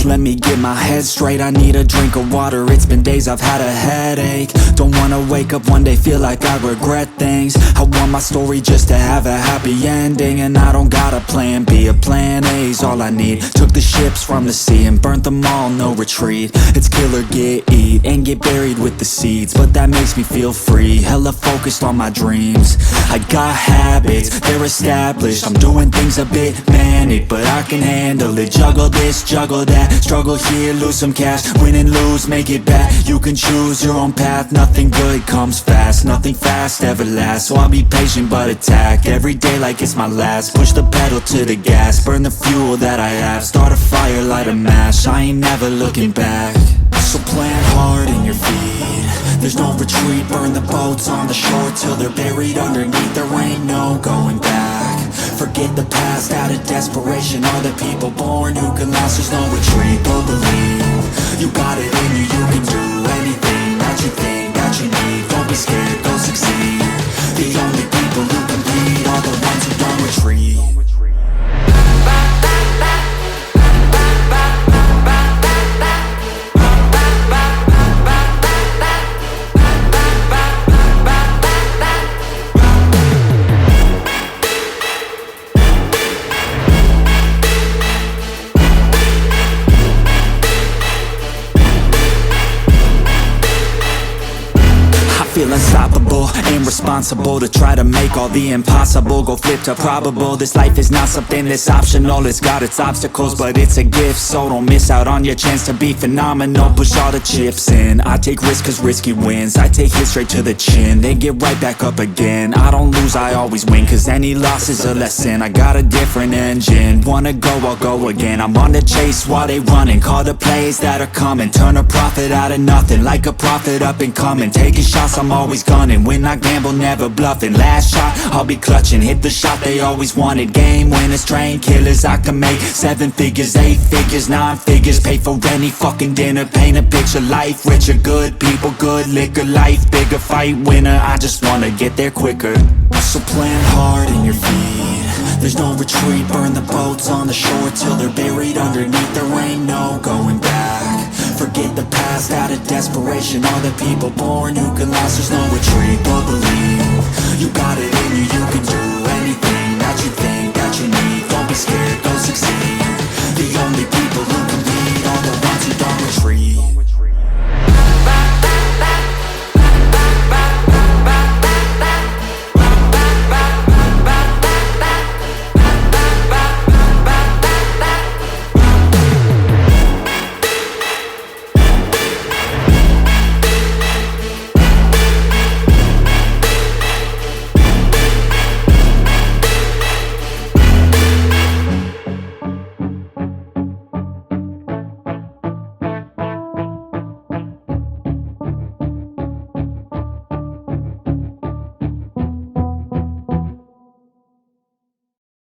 Let me get my head straight, I need a drink of water. It's been days I've had a headache. Don't wanna wake up one day, feel like I regret things. I want my story just to have a happy ending. And I don't got a plan B, a plan A's all I need. Took the ships from the sea and burnt them all, no retreat. It's kill or get, eat, and get buried with the seeds. But that makes me feel free, hella focused on my dreams. I got habits, they're established. I'm doing things a bit manic, but I can handle it. Juggle this, juggle that, struggle here, lose some cash. Win and lose, make it back. You can choose your own path, nothing good comes fast. Nothing fast ever lasts, so I'll be patient but attack every day like it's my last. Push the pedal to the gas, burn the fuel that I have. Start a fire, light a match, I ain't never looking back. So plant hard in your feet, there's no retreat. Burn the boats on the shore till they're buried underneath. There ain't no going back. Forget the past out of desperation. All the people born who can last, there's no retreat. Don't believe, you got it in you. You can do anything that you think that you need. Don't be scared, go succeed. The only people who compete are the ones who don't retreat. Feel unstoppable, ain't responsible to try to make all the impossible go flip to probable. This life is not something that's optional, it's got its obstacles, but it's a gift. So don't miss out on your chance to be phenomenal. Push all the chips in, I take risks cause risky wins. I take hits straight to the chin, then get right back up again. I don't lose, I always win, cause any loss is a lesson. I got a different engine, wanna go, I'll go again. I'm on the chase while they running, call the plays that are coming. Turn a profit out of nothing, like a prophet up and coming. Taking shots, I'm always gunning. When I gamble, never bluffing. Last shot, I'll be clutching. Hit the shot they always wanted. Game winners, train killers. I can make 7 figures, 8 figures, 9 figures. Pay for any fucking dinner. Paint a picture, life richer. Good people, good liquor. Life bigger, fight winner. I just wanna get there quicker. So plant hard in your feet, there's no retreat. Burn the boats on the shore till they're buried underneath. There ain't no going back. Forget the past out of desperation. All the people born who can last, there's no retreat. Don't believe, you got it in you. You can do anything that you think that you need. Don't be scared, go succeed. The only people who compete are the ones who don't retreat.